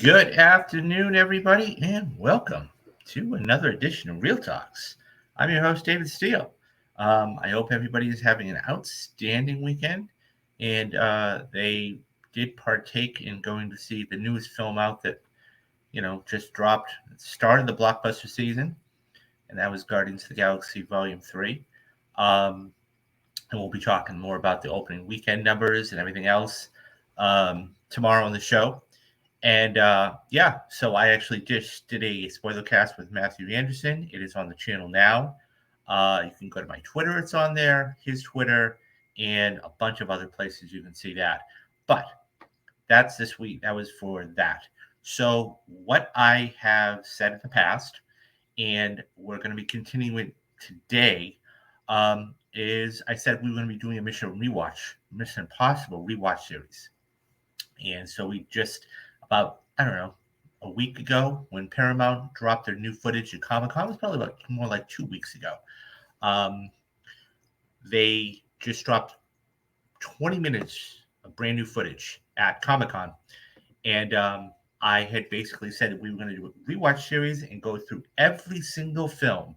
Good afternoon, everybody, and welcome to another edition of Real Talks. I'm your host, David Steele. I hope everybody is having an outstanding weekend, and they did partake in going to see the newest film out that just dropped, started the blockbuster season, and that was Guardians of the Galaxy Volume 3. Um, and we'll be talking more about the opening weekend numbers and everything else tomorrow on the show. And so I actually just did a spoiler cast with Matthew Anderson. It is on the channel now. You can go to my Twitter, it's on there, his Twitter, and a bunch of other places you can see that. But that's this week. That was for that. So, what I have said in the past, and we're going to be continuing today, is I said we were going to be doing a Mission Impossible rewatch series. And so we just about, I don't know, a week ago when Paramount dropped their new footage at Comic Con, it was probably about more like 2 weeks ago. Um, they just dropped 20 minutes of brand new footage at Comic Con. And I had basically said that we were going to do a rewatch series and go through every single film,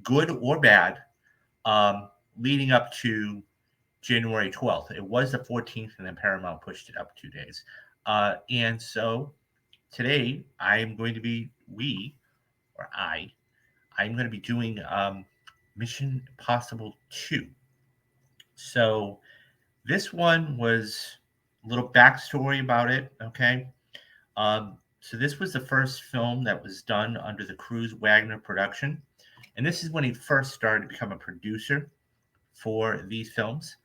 good or bad, leading up to January 12th. It was the 14th, and then Paramount pushed it up 2 days. And so today I'm going to be, I'm going to be doing Mission Impossible 2. So this one was a little backstory about it, okay? So this was the first film that was done under the Cruise Wagner production. And this is when he first started to become a producer for these films.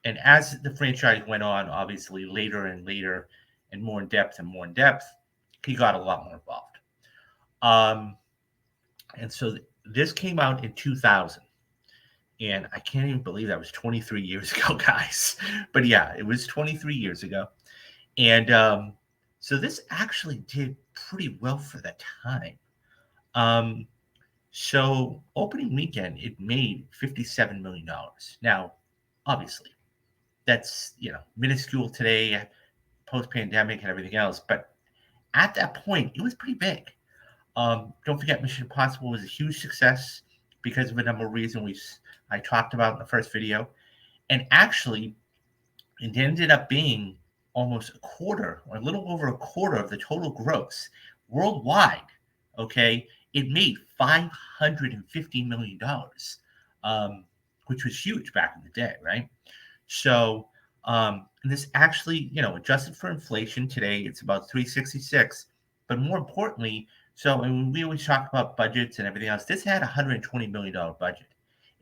And as the franchise went on, obviously later and later, and more in depth, he got a lot more involved. And so this came out in 2000, and I can't even believe that was 23 years ago, guys. But yeah, it was 23 years ago, and so this actually did pretty well for the time. Um, so opening weekend, it made $57 million. Now, obviously, that's minuscule today, post pandemic and everything else. But at that point, it was pretty big. Don't forget, Mission Impossible was a huge success because of a number of reasons I talked about in the first video, and actually, it ended up being almost a quarter, or a little over a quarter of the total gross worldwide. Okay, it made $550 million, which was huge back in the day, right? So, and this actually, adjusted for inflation today, it's about 366. But more importantly, so and we always talk about budgets and everything else. This had a $120 million budget,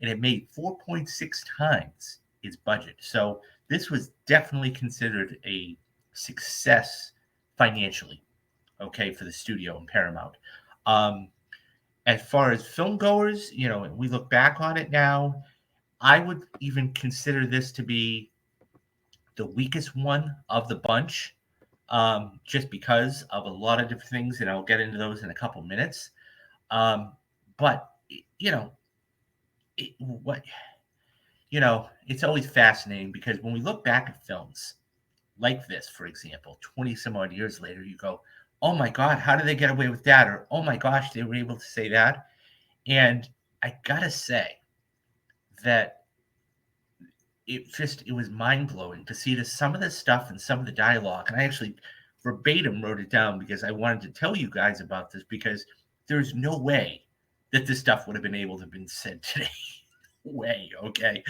and it made 4.6 times its budget. So this was definitely considered a success financially, okay, for the studio and Paramount. Um, as far as film goers, we look back on it now. I would even consider this to be the weakest one of the bunch, just because of a lot of different things, and I'll get into those in a couple minutes. Um, but you know, what it's always fascinating because when we look back at films like this, for example, 20 some odd years later, you go, "Oh my God, how did they get away with that?" Or "Oh my gosh, they were able to say that." And I gotta say that it was mind blowing to see some of the stuff and some of the dialogue. And I actually verbatim wrote it down because I wanted to tell you guys about this because there's no way that this stuff would have been able to have been said today. Way, okay.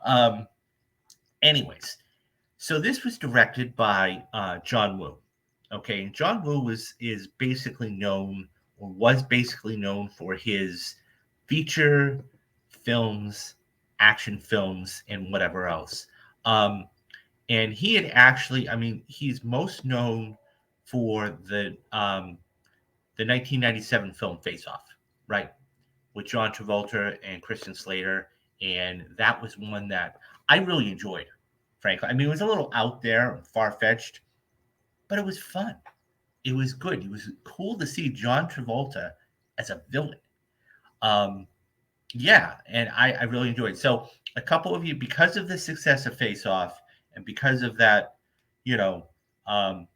Um, anyways, so this was directed by John Woo. Okay, and John Woo is basically known or was basically known for his feature films, action films, and whatever else. Um, and he had actually, I mean, he's most known for the 1997 film Face Off, right, with John Travolta and Kristen Slater, and that was one that I really enjoyed. Frankly, I mean, it was a little out there and far fetched, but it was fun. It was good. It was cool to see John Travolta as a villain. Um, yeah, and I really enjoyed it. So a couple of you, because of the success of Face Off, and because of that, you know, um,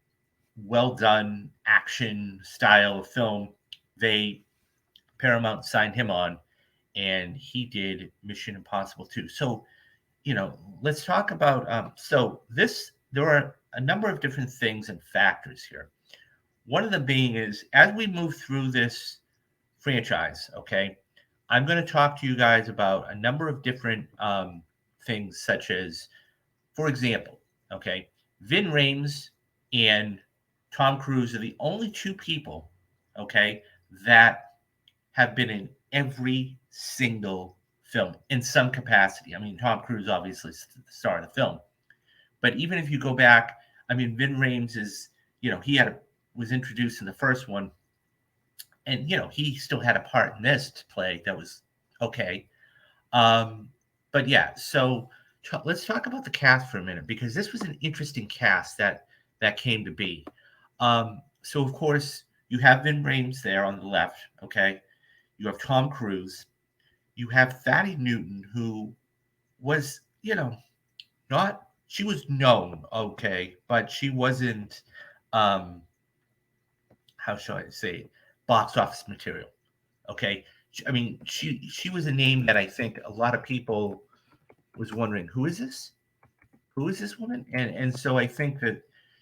well done action style of film, they Paramount signed him on, and he did Mission Impossible 2. So, let's talk about so this there are a number of different things and factors here. One of them being is as we move through this franchise, okay, I'm going to talk to you guys about a number of different things, such as, for example, okay, Vin Rames and Tom Cruise are the only two people, okay, that have been in every single film in some capacity. I mean, Tom Cruise obviously is the star of the film, but even if you go back, I mean, Vin Rames is, he was introduced in the first one, and he still had a part in this to play that was okay. Um, but yeah, so let's talk about the cast for a minute because this was an interesting cast that came to be. So of course you have Vin Rames there on the left, okay. You have Tom Cruise. You have Fatty Newton, who was, not she was known, okay, but she wasn't, um, how shall I say, box office material. Okay, I mean, she was a name that I think a lot of people was wondering, who is this? Who is this woman? And so I think that,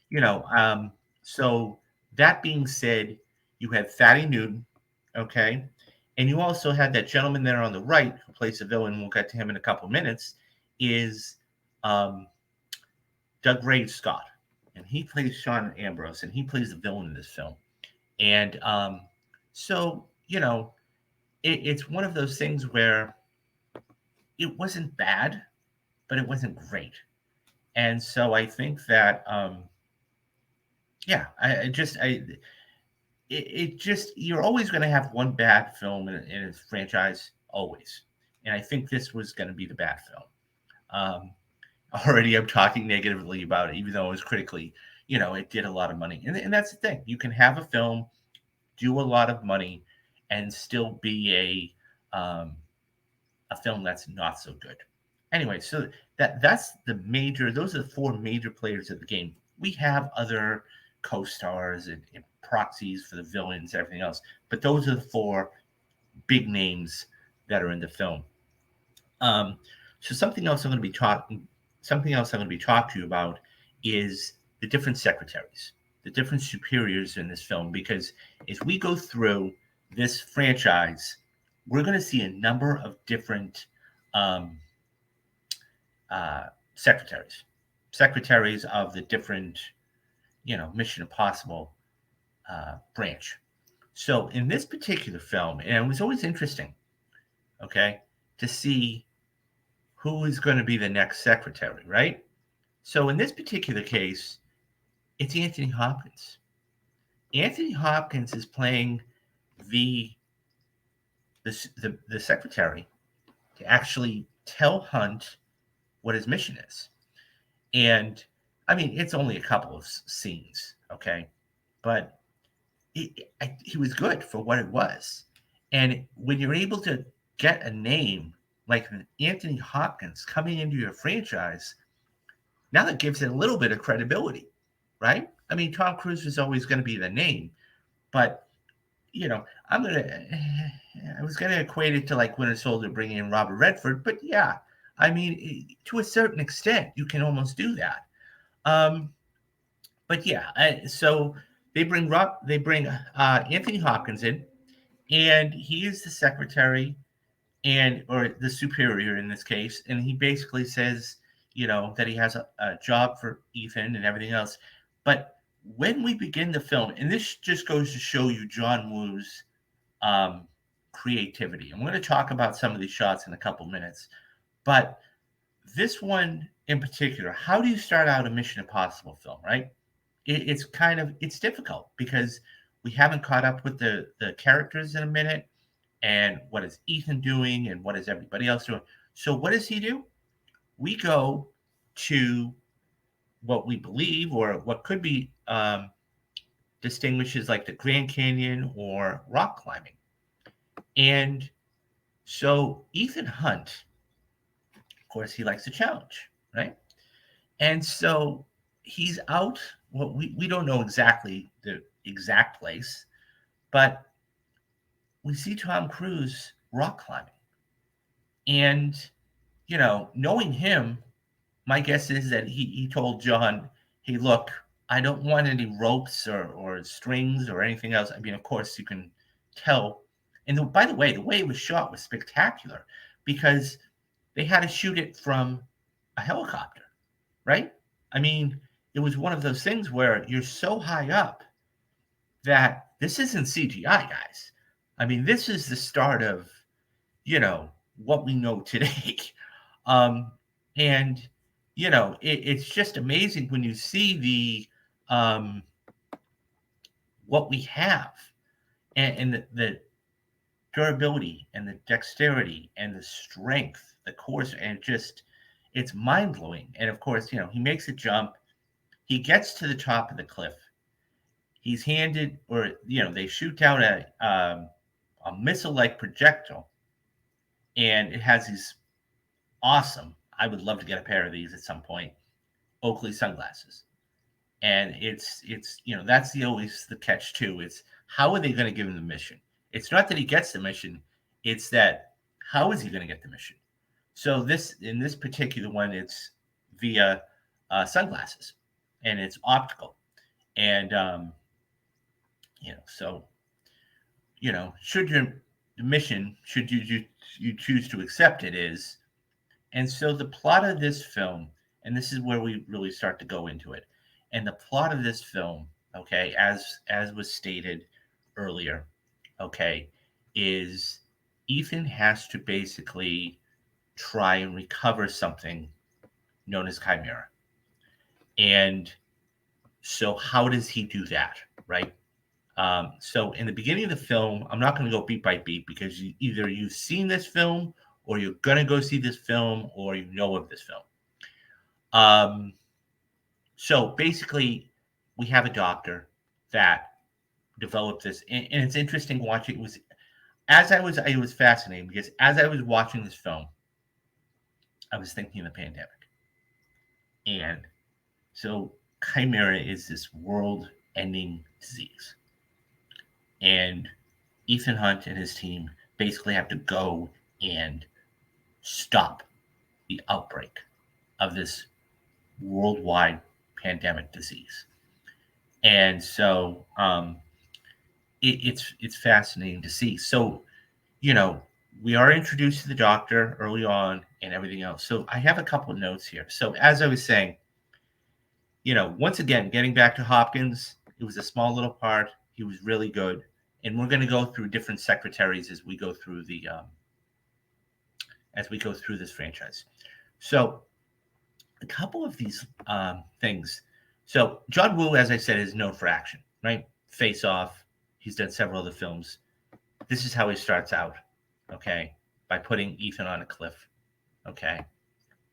you know, um, so that being said, you had Fatty Newton, okay, and you also had that gentleman there on the right who plays the villain. We'll get to him in a couple of minutes. Is um, Doug Ray Scott, and he plays Sean Ambrose, and he plays the villain in this film. And so it's one of those things where it wasn't bad, but it wasn't great. And so I think that yeah, I just I it just you're always going to have one bad film in a franchise, always. And I think this was going to be the bad film. Um, Already I'm talking negatively about it, even though it was critically, it did a lot of money. And that's the thing. You can have a film do a lot of money and still be a film that's not so good. Anyway, so that's those are the four major players of the game. We have other co-stars and proxies for the villains, everything else, but those are the four big names that are in the film. Um, so something else I'm going to be talking to you about is the different secretaries, the different superiors in this film, because as we go through this franchise, we're going to see a number of different um, uh, secretaries, secretaries of the different, Mission Impossible branch. So in this particular film, and it was always interesting, okay, to see who is going to be the next secretary, right? So in this particular case, it's Anthony Hopkins. Anthony Hopkins is playing the the secretary to actually tell Hunt what his mission is. And I mean, it's only a couple of scenes, okay, but he was good for what it was. And when you're able to get a name like Anthony Hopkins coming into your franchise, now that gives it a little bit of credibility, right? I mean, Tom Cruise is always going to be the name, but I'm gonna. I was gonna equate it to like Winter Soldier bringing in Robert Redford, but yeah, I mean, to a certain extent, you can almost do that. Um, but yeah, so they bring Anthony Hopkins in, and he is the secretary or the superior in this case, and he basically says, that he has a job for Ethan and everything else. But when we begin the film, and this just goes to show you John Woo's um, creativity. I'm going to talk about some of these shots in a couple minutes, but this one in particular, how do you start out a Mission Impossible film, right? It's difficult because we haven't caught up with the characters in a minute, and what is Ethan doing, and what is everybody else doing. So what does he do? We go to what we believe or what could be distinguishes like the Grand Canyon or rock climbing. And so Ethan Hunt, of course, he likes a challenge, right? And so he's out well, we don't know exactly the exact place, but we see Tom Cruise rock climbing. And, knowing him, my guess is that he told John, hey, look, I don't want any ropes or strings or anything else. I mean, of course, you can tell. And by the way it was shot was spectacular because they had to shoot it from a helicopter, right? I mean, it was one of those things where you're so high up that this isn't CGI, guys. I mean, this is the start of, what we know today. Um, and, it's just amazing when you see what we have and the durability and the dexterity and the strength, the course, and just, it's mind blowing. And of course, he makes a jump, he gets to the top of the cliff. He's handed, or they shoot down a missile-like projectile, and it has these awesome. I would love to get a pair of these at some point. Oakley sunglasses, and it's that's the always the catch too. It's how are they going to give him the mission? It's not that he gets the mission; it's that how is he going to get the mission? So this in this particular one, it's via sunglasses, and it's optical, and so should your mission, should you choose to accept it, is. And so the plot of this film, and this is where we really start to go into it, and the plot of this film, okay, as was stated earlier, okay, is Ethan has to basically try and recover something known as Chimera. And so how does he do that, right? So in the beginning of the film, I'm not going to go beat by beat because either you've seen this film or you're going to go see this film or you know of this film. Um, so basically, we have a doctor that developed this, and it's interesting watching. It was fascinating because as I was watching this film, I was thinking of the pandemic, and so Chimera is this world-ending disease, and Ethan Hunt and his team basically have to go and stop the outbreak of this worldwide pandemic disease. And so it's fascinating to see. So, you know, we are introduced to the doctor early on and everything else. So I have a couple of notes here. So as I was saying, once again, getting back to Hopkins, it was a small little part. He was really good. And we're going to go through different secretaries as we go through this franchise. So a couple of these things. So John Woo, as I said, is known for action, right? Face Off. He's done several other films. This is how he starts out, okay, by putting Ethan on a cliff, okay,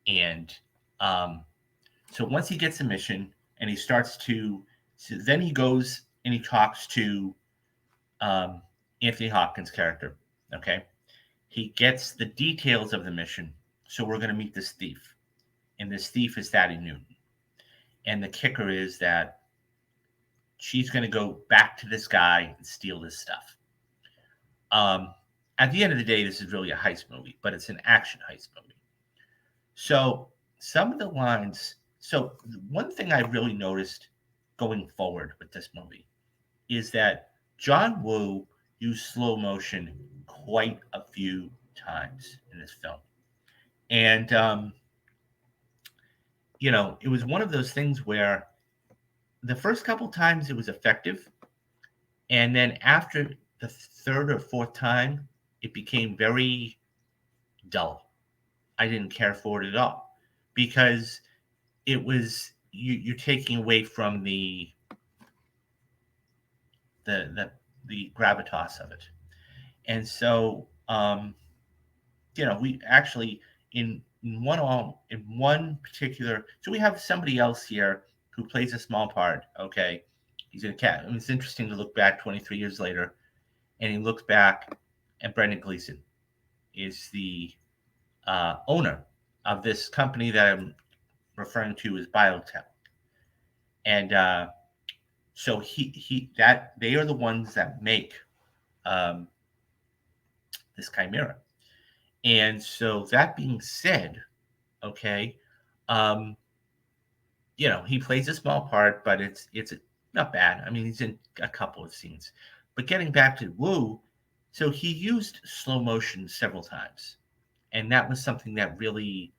and so once he gets a mission and he starts to, so then he goes and he talks to Anthony Hopkins' character, okay. He gets the details of the mission. So we're going to meet this thief, and this thief is Thaddy Newton. And the kicker is that she's going to go back to this guy and steal this stuff. At the end of the day, this is really a heist movie, but it's an action heist movie. So some of the lines. So one thing I really noticed going forward with this movie is that John Woo used slow motion quite a few times in this film, and it was one of those things where the first couple times it was effective, and then after the third or fourth time, it became very dull. I didn't care for it at all because it was you're taking away from the the the gravitas of it, and so we actually in one particular. So we have somebody else here who plays a small part. Okay, he's in a cat. I mean, it's interesting to look back 23 years later, and he looks back, and Brendan Gleeson is the owner of this company that I'm referring to as Biotech. And so he that they are the ones that make um, this chimera. And so that being said, okay, um, he plays a small part, but it's not bad. I mean, he's in a couple of scenes. But getting back to Wu, so he used slow motion several times, and that was something that really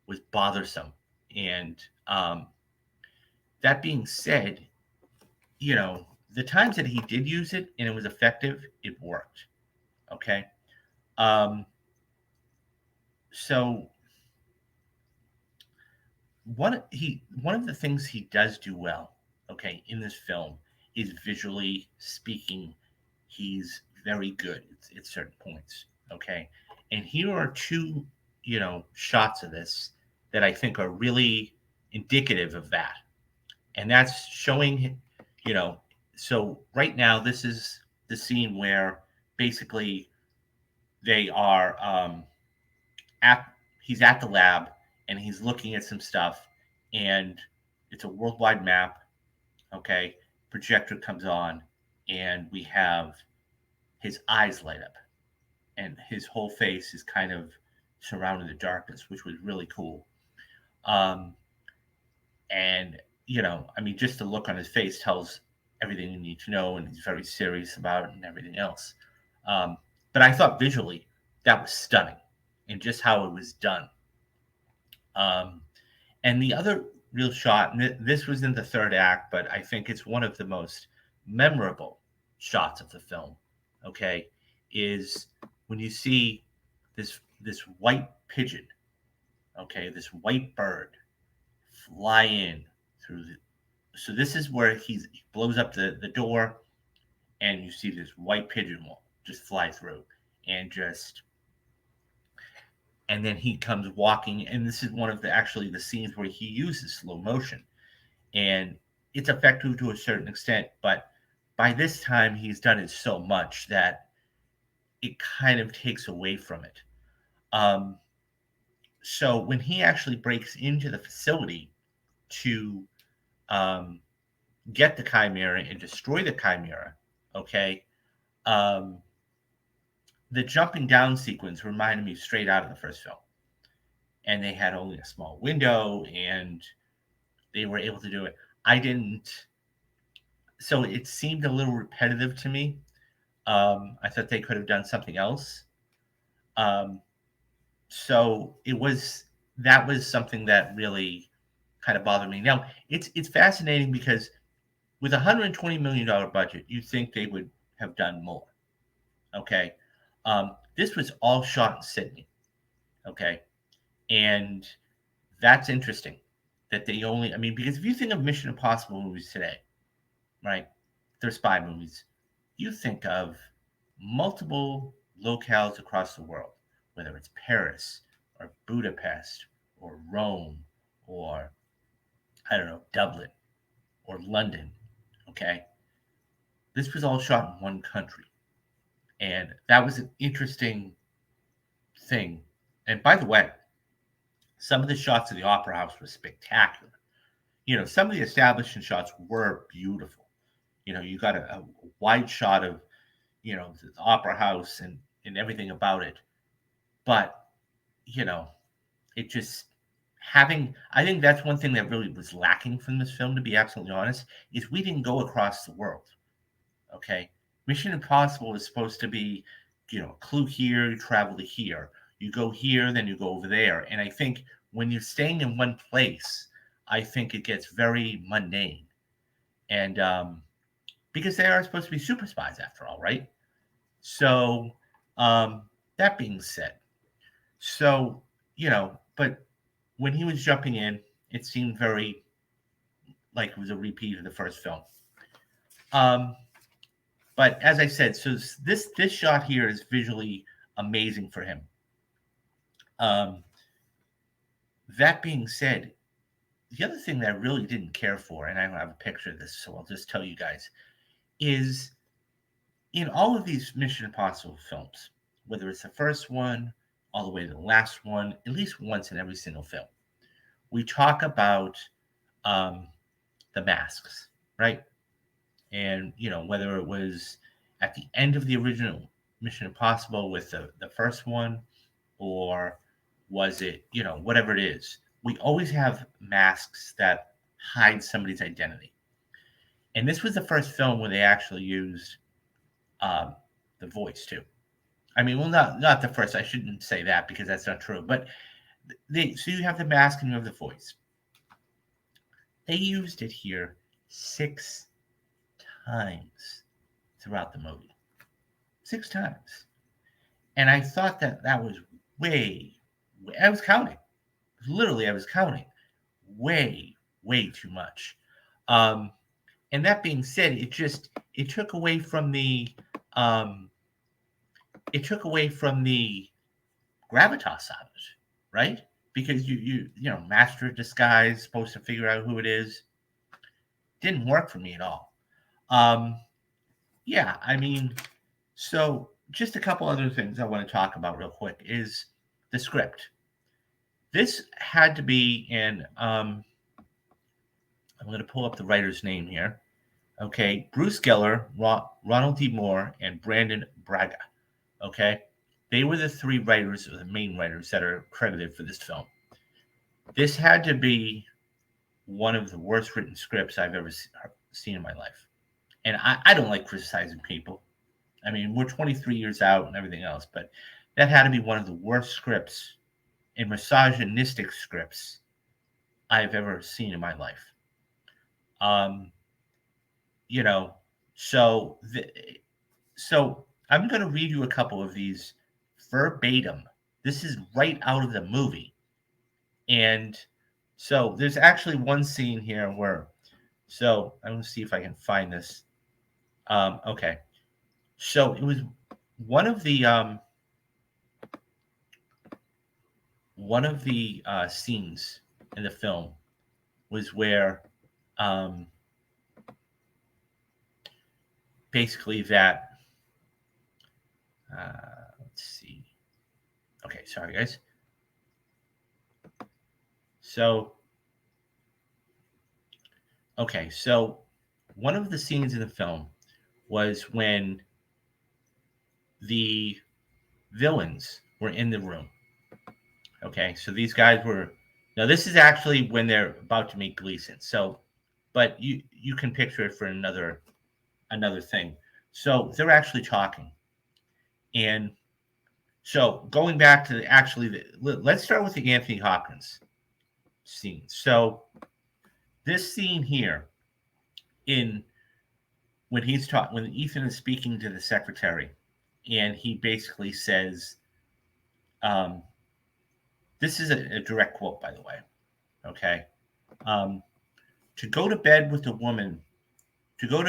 was bothersome. And um, that being said, the times that he did use it and it was effective, it worked. Okay. Um, so one of the things he does do well, okay, in this film is visually speaking, he's very good at certain points. Okay. And here are two, shots of this that I think are really indicative of that. And that's showing, you know, so right now this is the scene where basically they are at he's at the lab and he's looking at some stuff, and it's a worldwide map. Okay, projector comes on, and we have his eyes light up, and his whole face is kind of surrounded in darkness, which was really cool. Um, and I mean, just the look on his face tells everything you need to know, and he's very serious about it and everything else. But I thought visually that was stunning, and just how it was done. Um, And the other real shot, and this was in the third act, but I think it's one of the most memorable shots of the film. Okay, is when you see this white pigeon, okay, this white bird fly in through the. So this is where he blows up the door, and you see this white pigeon wall just fly through, and just and then he comes walking, and this is one of the scenes where he uses slow motion, and it's effective to a certain extent, but by this time he's done it so much that it kind of takes away from it. um, so when he actually breaks into the facility to um, get the chimera and destroy the chimera, okay, um, the jumping down sequence reminded me straight out of the first film, and they had only a small window and they were able to do it. I didn't, so it seemed a little repetitive to me. I thought they could have done something else. Um, so that was something that really kind of bothered me. Now it's fascinating because with $120 million budget, you think they would have done more. Okay, this was all shot in Sydney. Okay, and that's interesting that they only. I mean, because if you think of Mission Impossible movies today, right? They're spy movies. You think of multiple locales across the world, whether it's Paris or Budapest or Rome or, I don't know, Dublin or London. Okay. This was all shot in one country. And that was an interesting thing. And by the way, some of the shots of the Opera House were spectacular. Some of the establishing shots were beautiful. You got a wide shot of the opera house and everything about it. But, you know, it just I think that's one thing that really was lacking from this film, to be absolutely honest, is we didn't go across the world. Okay. Mission Impossible is supposed to be, clue here, you travel to here. You go here, then you go over there. And I think when you're staying in one place, I think it gets very mundane. And because they are supposed to be super spies after all, right? So, um, that being said, so, but when he was jumping in, it seemed very like it was a repeat of the first film. Um, but as I said, so this shot here is visually amazing for him. Um, that being said, the other thing that I really didn't care for, and I don't have a picture of this, so I'll just tell you guys, is in all of these Mission Impossible films, whether it's the first one all the way to the last one, at least once in every single film, we talk about um, the masks, right? And whether it was at the end of the original Mission Impossible with the first one, or was it whatever it is, we always have masks that hide somebody's identity. And this was the first film where they actually used um, the voice too. I mean, well, not the first. I shouldn't say that because that's not true. But so you have the mask and you have the voice. They used it here 6 times throughout the movie. 6 times. And I thought that was I was counting. Literally, I was counting. Way too much. And that being said, it took away from the um, gravitas of it, right? Because master of disguise, supposed to figure out who it is, didn't work for me at all. Yeah, I mean, so just a couple other things I want to talk about real quick is the script. This had to be in. I'm going to pull up the writer's name here. Okay, Bruce Geller, Ronald D. Moore, and Brandon Braga. Okay, they were the three writers, or the main writers, that are credited for this film. This had to be one of the worst written scripts I've ever seen in my life. And I don't like criticizing people. I mean, we're 23 years out and everything else, but that had to be one of the worst scripts and misogynistic scripts I've ever seen in my life. So I'm going to read you a couple of these verbatim. This is right out of the movie. And so there's actually one scene here where, so I'm going to see if I can find this. Okay. So it was one of the scenes in the film was where basically that let's see. Okay, sorry guys. So one of the scenes in the film was when the villains were in the room. Okay, so these guys were. Now this is actually when they're about to meet Gleason. So, but you can picture it for another thing. So they're actually talking, and so going back to let's start with the Anthony Hopkins scene. So this scene here, when Ethan is speaking to the secretary, and he basically says, this is a direct quote, by the way. Okay, to go to bed with a woman, to go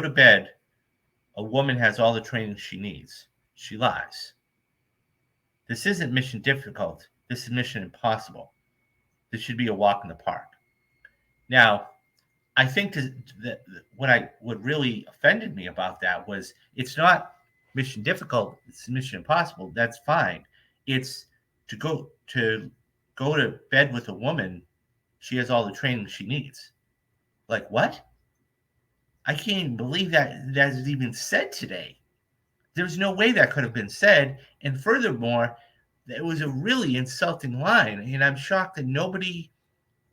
to bed, a woman has all the training she needs. She lies. This isn't mission difficult. This is mission impossible. This should be a walk in the park. Now, I think that what really offended me about that was it's not mission difficult. It's mission impossible. That's fine. It's to go to bed with a woman. She has all the training she needs. Like what? I can't even believe that is even said today. There's no way that could have been said. And furthermore, it was a really insulting line. And I'm shocked that nobody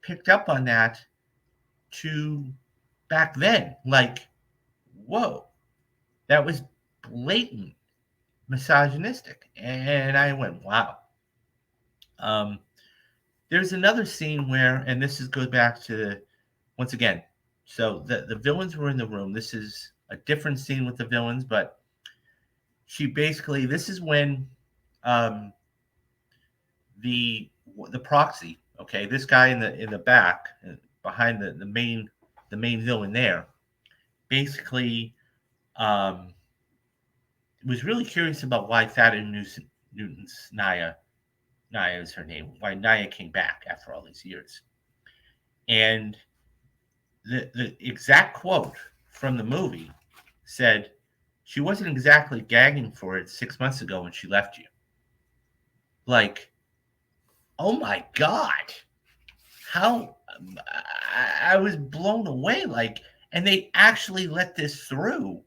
picked up on that back then. Like, whoa, that was blatant misogynistic. And I went, wow. There's another scene where, and goes back to, once again, so the villains were in the room. This is a different scene with the villains, but this is when the proxy, okay, this guy in the back behind the main villain there, basically was really curious about why Thada Newton's Naya is her name, why Naya came back after all these years. And the exact quote from the movie said, she wasn't exactly gagging for it 6 months ago when she left you. Like, oh my God. How, I was blown away. Like, and they actually let this through,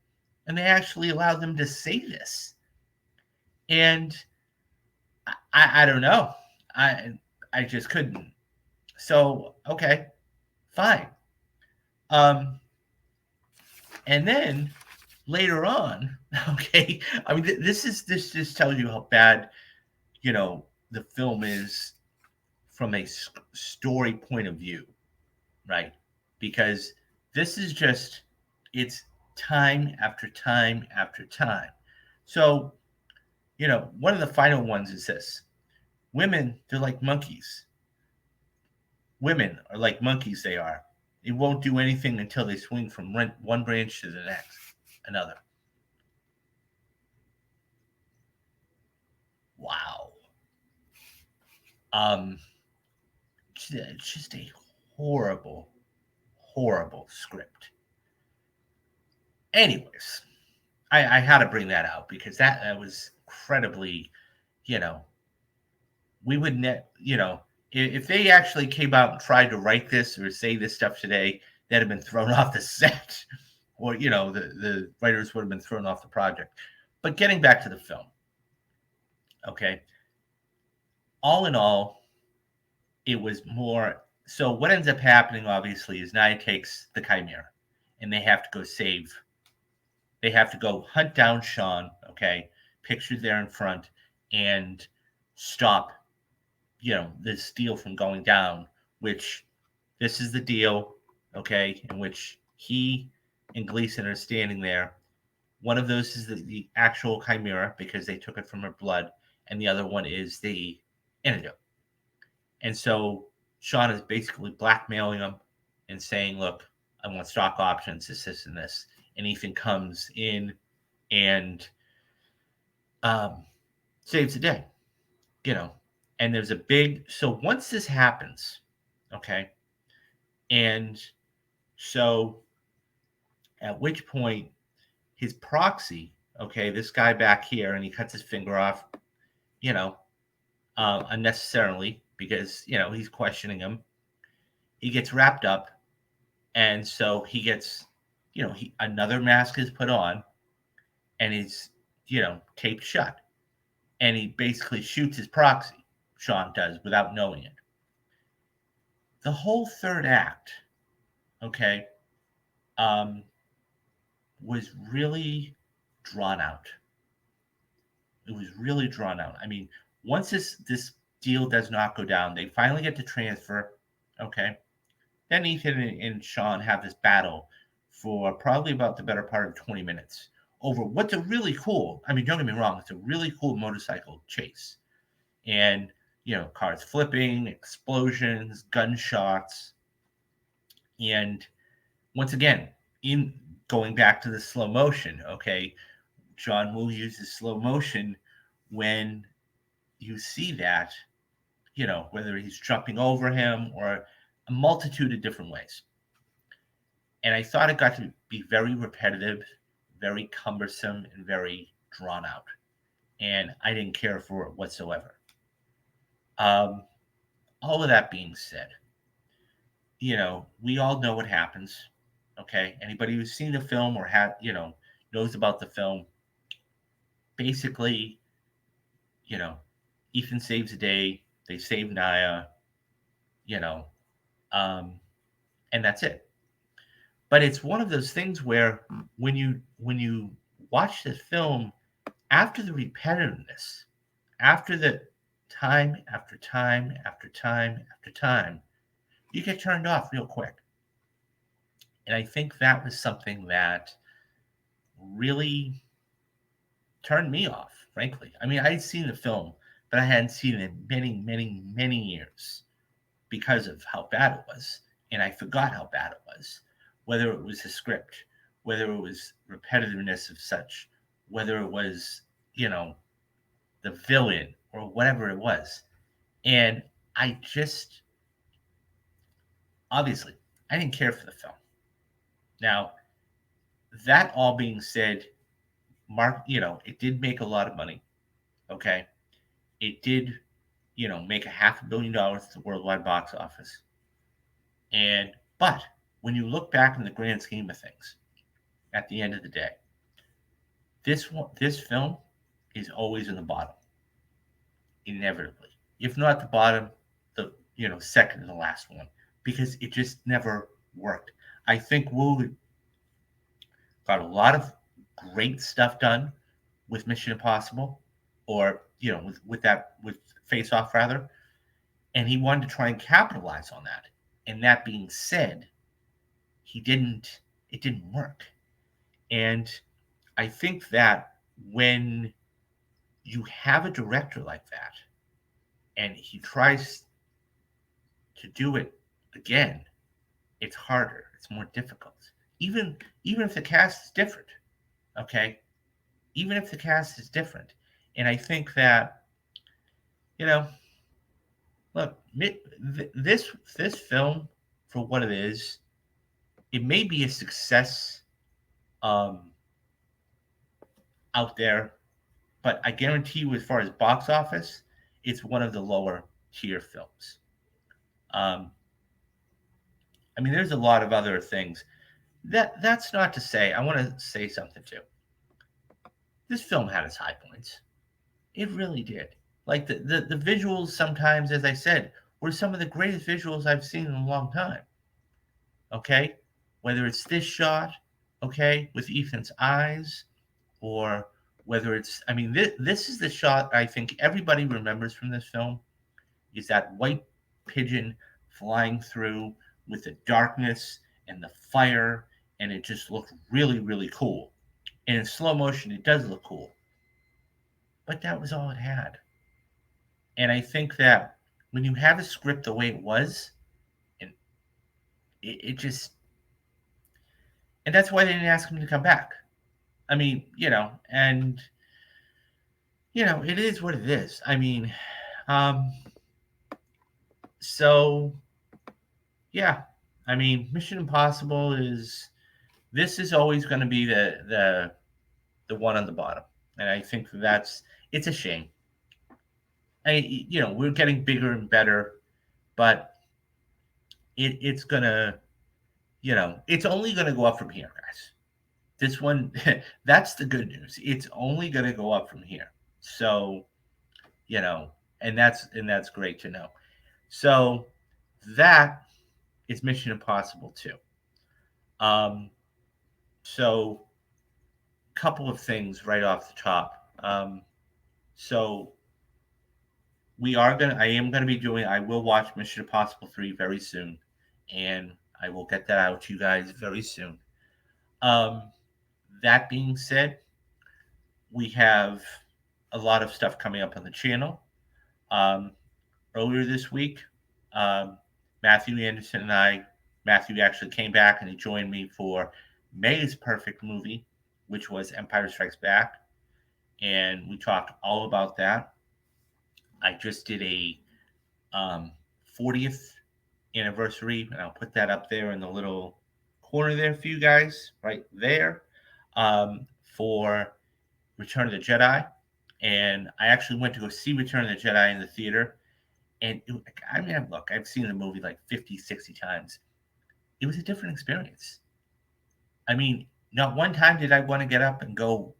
and they actually allowed them to say this. And I don't know. I just couldn't. So okay, fine. Um, and then later on, okay. I mean, this just tells you how bad the film is from a story point of view, right? Because this is just it's time after time after time. So one of the final ones is this: women, they're like monkeys. Women are like monkeys. They are. They won't do anything until they swing from one branch to the next, another. Wow. Um, just a horrible, horrible script. Anyways, I had to bring that out because that was incredibly, you know, we would net, if they actually came out and tried to write this or say this stuff today, they'd have been thrown off the set, or the writers would have been thrown off the project. But getting back to the film, okay, all in all, it was more. So what ends up happening, obviously, is Nia takes the Chimera, and they have to go save. They have to go hunt down Sean. Okay, pictured there in front, and stop this deal from going down, which this is the deal, okay, in which he and Gleason are standing there. One of those is the actual Chimera because they took it from her blood, and the other one is the antidote. And so Sean is basically blackmailing him and saying, look, I want stock options, this, and this. And Ethan comes in and um, saves the day, you know. And there's a big, so once this happens, okay, and so at which point his proxy, okay, this guy back here, and he cuts his finger off, you know, unnecessarily because, he's questioning him. He gets wrapped up. And so he gets, another mask is put on and he's, taped shut. And he basically shoots his proxy, Sean does, without knowing it. The whole third act, okay, um, was really drawn out. It was really drawn out. I mean, once this deal does not go down, they finally get to transfer. Okay, then Ethan and Sean have this battle for probably about the better part of 20 minutes over what's a really cool. I mean, don't get me wrong, it's a really cool motorcycle chase, and cars flipping, explosions, gunshots, and once again, in going back to the slow motion. Okay, John Woo uses slow motion when you see that, whether he's jumping over him or a multitude of different ways. And I thought it got to be very repetitive, very cumbersome, and very drawn out. And I didn't care for it whatsoever. Um, all of that being said, we all know what happens. Okay. Anybody who's seen the film or knows about the film, basically, you know, Ethan saves the day. They save Naya, you know, um, and that's it. But it's one of those things where when you watch the film after the repetitiveness, after the time after time after time after time, you get turned off real quick. And I think that was something that really turned me off, frankly. I mean, I had seen the film, but I hadn't seen it in many, many, many years because of how bad it was. And I forgot how bad it was, whether it was the script, whether it was repetitiveness of such, whether it was, the villain or whatever it was. And I just, obviously, I didn't care for the film. Now, that all being said, Mark, it did make a lot of money. Okay. It did, make $500 million at the worldwide box office. And but when you look back in the grand scheme of things, at the end of the day, this film is always in the bottom, inevitably. If not the bottom, the second to the last one, because it just never worked. I think Wu got a lot of great stuff done with Mission Impossible, or with Face Off rather, and he wanted to try and capitalize on that. And that being said, he didn't. It didn't work, and I think that when you have a director like that, and he tries to do it again, it's harder. It's more difficult. Even even if the cast is different, okay. Even if the cast is different, and I think that you know, look, this film for what it is, it may be a success um, out there, but I guarantee you, as far as box office, it's one of the lower tier films. Um, I mean, there's a lot of other things. That's not to say. I want to say something too. This film had its high points. It really did. Like the visuals sometimes, as I said, were some of the greatest visuals I've seen in a long time. Okay, whether it's this shot, okay, with Ethan's eyes, or whether it's, I mean, this is the shot I think everybody remembers from this film, is that white pigeon flying through with the darkness and the fire, and it just looked really, really cool. And in slow motion, it does look cool, but that was all it had. And I think that when you have a script the way it was, and it just, and that's why they didn't ask him to come back. I mean, and it is what it is. I mean, um, so yeah, I mean, Mission Impossible is, this is always going to be the one on the bottom, and I think it's a shame. We're getting bigger and better, but it's gonna, it's only gonna go up from here, guys. This one, that's the good news. It's only gonna go up from here. So, you know, and that's great to know. So that is Mission Impossible 2. Um, so couple of things right off the top. So I am gonna be doing. I will watch Mission Impossible 3 very soon, and I will get that out to you guys very soon. Um, that being said, we have a lot of stuff coming up on the channel. Um, Earlier this week, um, Matthew Anderson and Matthew actually came back and he joined me for May's perfect movie, which was Empire Strikes Back. And we talked all about that. I just did a 40th anniversary, and I'll put that up there in the little corner there for you guys, right there, for Return of the Jedi. And I actually went to go see Return of the Jedi in the theater. And I mean, look, I've seen the movie like 50, 60 times. It was a different experience. I mean, not one time did I want to get up and go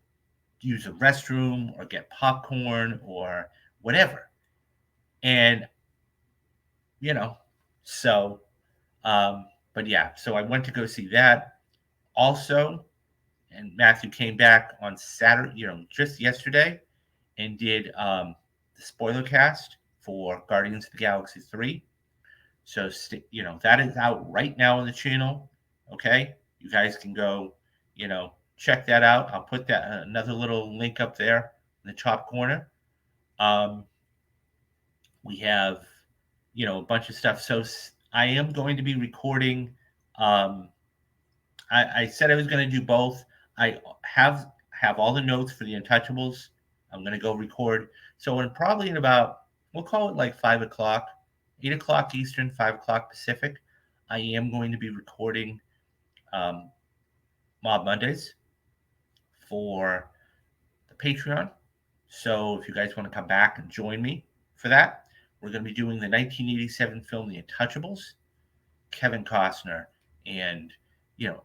use a restroom or get popcorn or whatever. And, you know, so, but yeah, so I went to go see that also. And Matthew came back on Saturday, just yesterday, and did the spoiler cast for Guardians of the Galaxy 3. So, that is out right now on the channel. Okay. You guys can go, check that out. I'll put that another little link up there in the top corner. Um, we have, a bunch of stuff. So I am going to be recording. Um, I said I was going to do both. I have all the notes for the Untouchables. I'm going to go record. So in about, we'll call it like 5 o'clock, 8 o'clock Eastern, 5 o'clock Pacific, I am going to be recording um, Mob Mondays for the Patreon. So if you guys want to come back and join me for that, we're going to be doing the 1987 film The Untouchables. Kevin Costner and you know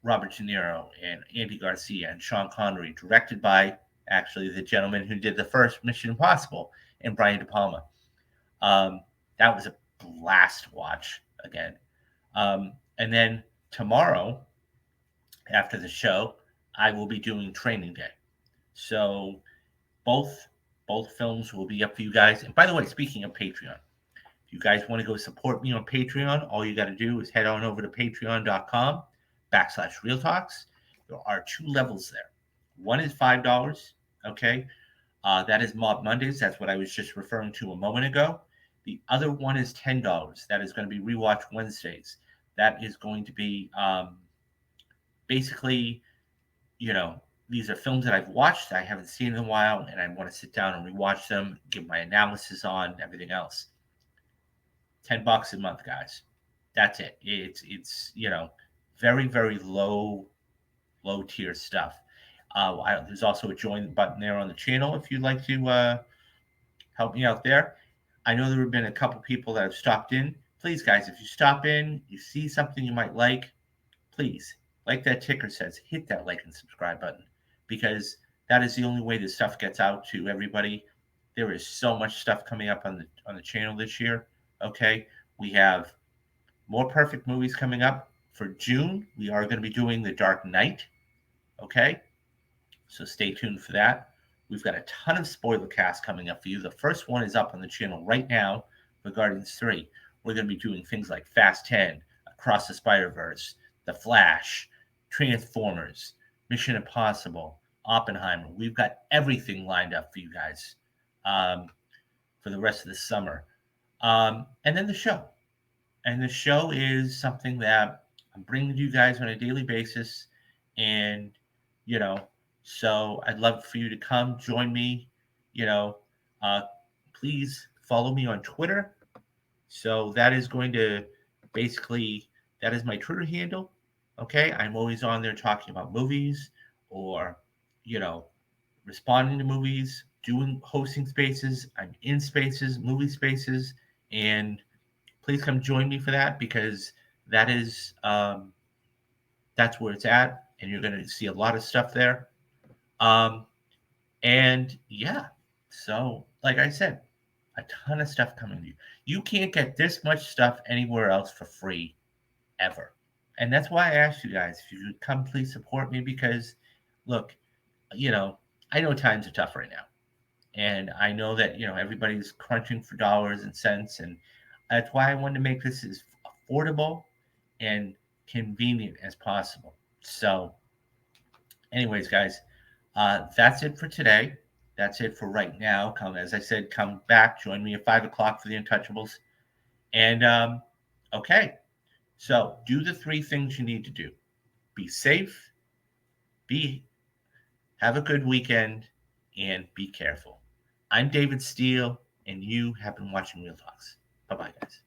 Robert De Niro and Andy Garcia and Sean Connery, directed by actually the gentleman who did the first Mission Impossible and Brian De Palma. Um, that was a blast to watch again. And then tomorrow, after the show, I will be doing Training Day. So both both films will be up for you guys. And by the way, speaking of Patreon, if you guys want to go support me on Patreon, all you got to do is head on over to patreon.com/Real Talks. There are two levels there. One is $5. Okay. That is Mob Mondays. That's what I was just referring to a moment ago. The other one is $10. That is going to be Rewatch Wednesdays. That is going to be basically, you know, these are films that I've watched, I haven't seen in a while, and I want to sit down and rewatch them, give my analysis on everything else. $10 a month, guys. That's it. It's very very low tier stuff. There's also a join button there on the channel if you'd like to help me out there. I know there have been a couple people that have stopped in. Please, guys, if you stop in, you see something you might please, like that ticker says, hit that like and subscribe button because that is the only way this stuff gets out to everybody. There is so much stuff coming up on the channel this year. Okay, we have more perfect movies coming up for June. We are going to be doing The Dark Knight. Okay, so stay tuned for that. We've got a ton of spoiler casts coming up for you. The first one is up on the channel right now for Guardians 3. We're going to be doing things like Fast 10, Across the Spider-Verse, The Flash, Transformers, Mission Impossible, Oppenheimer. We've got everything lined up for you guys for the rest of the summer. And then the show. And the show is something that I'm bringing to you guys on a daily basis. And, you know, so I'd love for you to come join me. You know, uh, please follow me on Twitter. So that is going to basically, that is my Twitter handle. Okay. I'm always on there talking about movies or, you know, responding to movies, hosting spaces. I'm in spaces, movie spaces. And please come join me for that because that is, that's where it's at. And you're going to see a lot of stuff there. Um, and yeah, so like I said, a ton of stuff coming to you. You can't get this much stuff anywhere else for free ever. And that's why I asked you guys if you could come please support me because look, you know, I know times are tough right now. And I know that, everybody's crunching for dollars and cents. And that's why I wanted to make this as affordable and convenient as possible. So, anyways, guys, that's it for today. That's it for right now. As I said, come back, join me at 5 o'clock for the Untouchables. And okay, so do the three things you need to do: be safe, be have a good weekend, and be careful. I'm David Steele, and you have been watching Real Talks. Bye bye, guys.